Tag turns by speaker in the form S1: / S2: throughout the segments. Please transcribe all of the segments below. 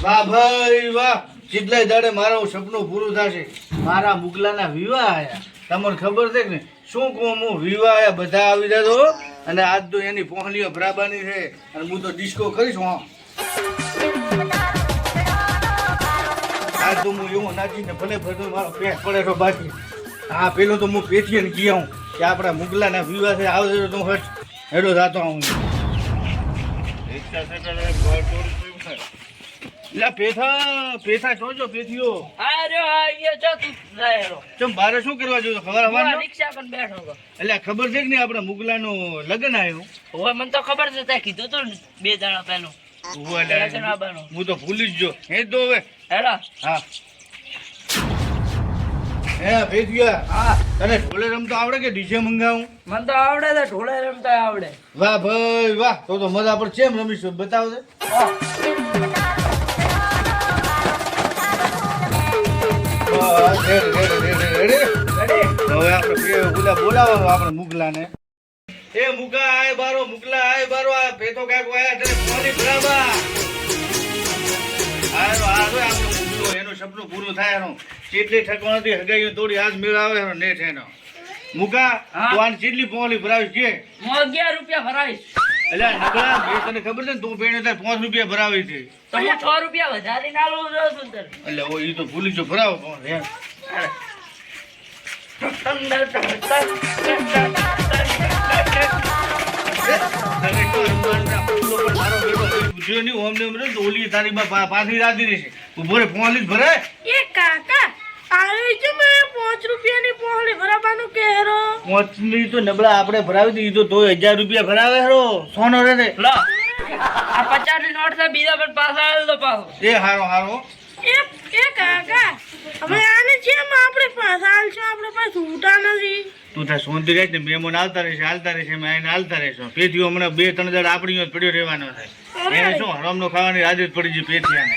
S1: વાહ ભાઈ વાહ, કેટલાય દાડે મારું સપનું પૂરું થશે. મારા મુગલાના વિવાહ આયા. તમને ખબર છે કે નહીં? શું કહું હું, વિવાહ આયા બધા આવી જતો. અને આજ તો એની પોહલીઓ બરાબરની છે અને હું તો ડિસ્કો કરીશ. હા, આજ તો હું એવું નાચીને ભલે ભલે મારો પેટ પડે તો બાકી. હા, પેલો તો હું પેઠીને ગયા હું કે આપણા મુગલાના વિવાહ છે, આવજો તો હું હેડો જાતો આવું. પેથા જોજો પેથીઓ. ચમ બારે શું કરવા જોયો? ખબર
S2: રિક્ષા પર બેઠો હતો.
S1: એટલે ખબર છે કે નહીં આપડા મુગલાનું લગ્ન આવ્યું?
S2: હવે મને તો ખબર છે, તે કીધું તું ને 2 દાડા પહેલું. લગ્ન આવવાનું.
S1: હું તો ભૂલી જ જો. હે તો હવે
S2: હેડા.
S1: હા હે પેથિયા.
S2: હા,
S1: તને ઢોલે રમતો આવડે કે ડીજે મંગાવું?
S2: મને તો આવડે છે, ઢોલે રમતા આવડે.
S1: વાહ ભાઈ વાહ, તો મજા પર ચેમ રમીશું બતાવ દે. હવે આપણે બોલાવો આપણે મુગલાને. એ મુગા આય બારો, મુગલા આય બારો, આ પેતો કાકો આયા તને ફોની બરાબર. આયો આપણે મુગલો એનું સપનું પૂરું થાય એનું. કેટલી ઠકવાથી હગાઈ તોડી આજ મેળાવે એનો નેઠ એનો. મુગા તું આને કેટલી પોલી ભરાવીશ કે?
S2: હું 11 રૂપિયા ભરાવીશ.
S1: એટલે નગડા બે તને ખબર છે ને, તું બેને તાર 5 રૂપિયા ભરાવી છે.
S2: તો હું 6 રૂપિયા વધારી ના લઉં છું તને.
S1: એટલે ઓ ઈ તો ભૂલી જો ભરાવો પણ એમ. પાછી રાધી રહેશે. ઉભો રે, 5 ભરાય.
S3: એ કાકા આવી છે મે 5 રૂપિયાની પોહળી ભરાવાનું કેરો.
S1: 5 ની તો નબળા આપણે ભરાવી દીધી તો 1000 રૂપિયા ભરાવે હેરો. સોનો રે ને
S2: લો, આ 50 ની નોટ છે, બીજા પણ પાછા આવ્યો તો પાછો.
S1: એ હારો હારો.
S3: એ કાકા હવે આને જેમ આપણે પાછા આલશું, આપણે પાસે ઉઠા નથી.
S1: તું તાર સોનથી રહે ને, મહેમાન આવતા રહેશે મેં એને હાલતા રહેશો. પેથીઓ હમણાં 2-3 દાડા આપણી જ પડ્યો રહેવાનો થાય. એને શું હરામનો ખાવાની આદત પડી ગઈ પેથીયાને.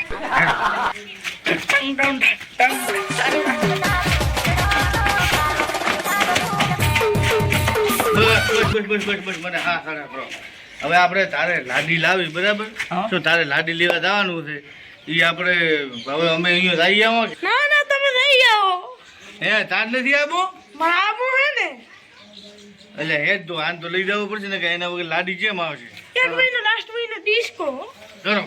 S1: બસ મને હા ખરા કરો. હવે આપણે તારે લાડી લાવી બરાબર. શું તારે લાડી લેવા જવાનું છે? ઈ આપણે હવે અમે અહીંયા રહી આવો.
S3: ના ના તમે રહી આવો.
S1: હે તાર નથી આવો?
S3: મામો હે ને,
S1: એટલે હે જ તો આન તો લઈ જવું પડશે ને, કે એના વગર લાડી કેમ આવશે?
S3: એક મહિનો લાસ્ટ મહિનો ડિસ્કો
S1: કરો.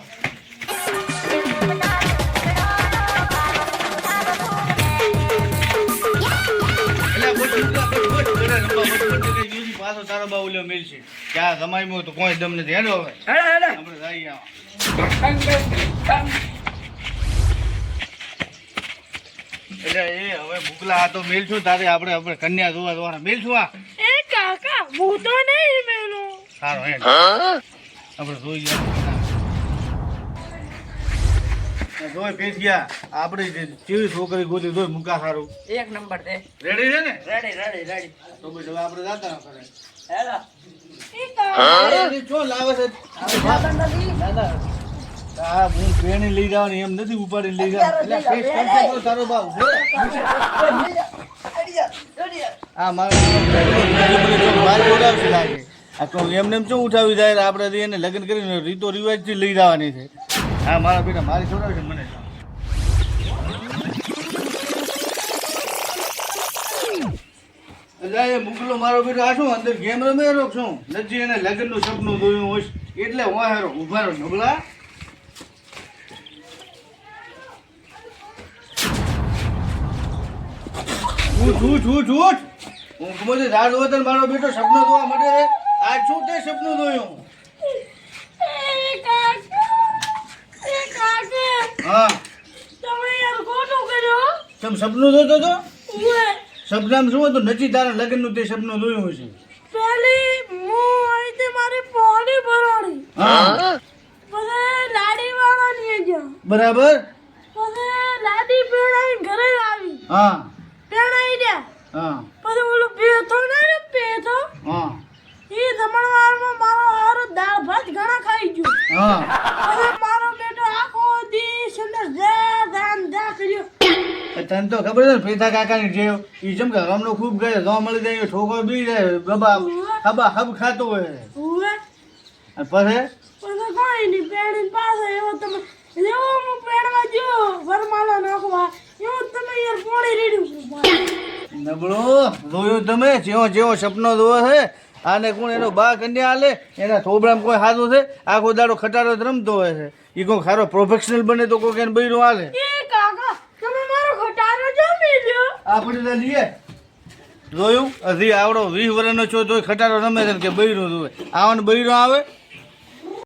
S1: પાછો તારો બાઉ લ્યો મિલશે. ક્યાં જમાઈમાં તો કોઈ દમ નથી. હેડો હવે આપણે જઈ આવો. એટલે એ હવે ભૂખલા આ તો મેલ છું તારે આપણે કન્યા જોવા જોવાના મેલ છું. આ
S3: એ કાકા હું તો નહીં મેલો.
S1: સારો હે આપણે જોઈ જોઈ પેસ ગયા. આપણે કેવી છોકરી ગોતી જોઈ મૂકા સારું.
S2: 1 નંબર દે.
S1: રેડી છે ને?
S2: રેડી.
S1: તો પછી હવે આપણે જાતા કરે.
S2: હેડા.
S3: એ કાકા
S1: ચો લાવે છે? હા હું પેણી લઈ જવાની એમ નથી, ઉપાડી લઈ જવાની. એટલે પેસ કરશે તો તારો બાપ આ મારા બાર બોલાવશે લાગે. આ તો એમને એમ શું ઉઠાવી જાય? આપણે એને લગ્ન કરીને રીતો રિવાજથી લઈ જવાની છે. હા મારા બેટા મારી છોડાવે છે મને. એટલે એ મુગલો મારો બેટો આ શું અંદર ગેમ રમે રો શું? નથી એને લગ્નનું સપનું જોયું હોય એટલે હું હેરો ઉભા રહો નબળા. જૂઠ હું ગમે રાત હોય મારો બેટો સપનું જોવા મળે. આ શું તે સપનું જોયું? હા
S3: તમે યાર ખોટું કર્યો.
S1: તમે સપનું જોતો તો?
S3: ઉએ
S1: સપનામાં શું હતું? નથી તારા લગ્નનું તે સપનું જોયું હશે.
S3: પેલી હું આઈતે મારી પોણી ભરાણી.
S1: હા
S3: પછી લાડી વાળાની ગયા.
S1: બરાબર.
S3: પછી લાડી પેણાઈ ઘરે આવી.
S1: હા
S3: પેણાઈ ગયા.
S1: હા
S3: પછી ઓલો પેથો ને પેથો
S1: હા
S3: એ જમણવારમાં મારો હારો દાળ ભાત ઘણા ખાઈ ગયો.
S1: હા
S3: પછી મારો બેટો આખો દી સુંદર જા કર્યો.
S1: તને તો ખબર છે ને પેથા કાકાની જેવ ઈ જેમ કે રમનો ખૂબ ગયો જો મળી જાય ઠોકો બી જાય બબા હબ ખાતો હોય.
S3: ઉએ
S1: અને પછી
S3: પછી કોઈ નહીં પેણી પાસે એવો તમે એવો હું હોય એવું તમે યાર પોણી રેડ્યું
S1: નબળો જોયું તમે જેવો જેવો સપનો જોવો છે આને કોણ એનો બા કન્યા હાલે એના થોબડામાં કોઈ હાથું છે આખો દાડો ખટારો જ રમતો હોય છે એ કોઈ ખારો પ્રોફેશનલ બને તો કોઈ એને બૈરું હાલે
S3: એ કાકા તમે મારો ખટારો જમી લ્યો
S1: આપણે તો લઈએ જોયું હજી આવડો 20 વર્ષનો છો તોય ખટારો રમે છે ને કે બૈરું જોવે આવવાનું બૈરું આવે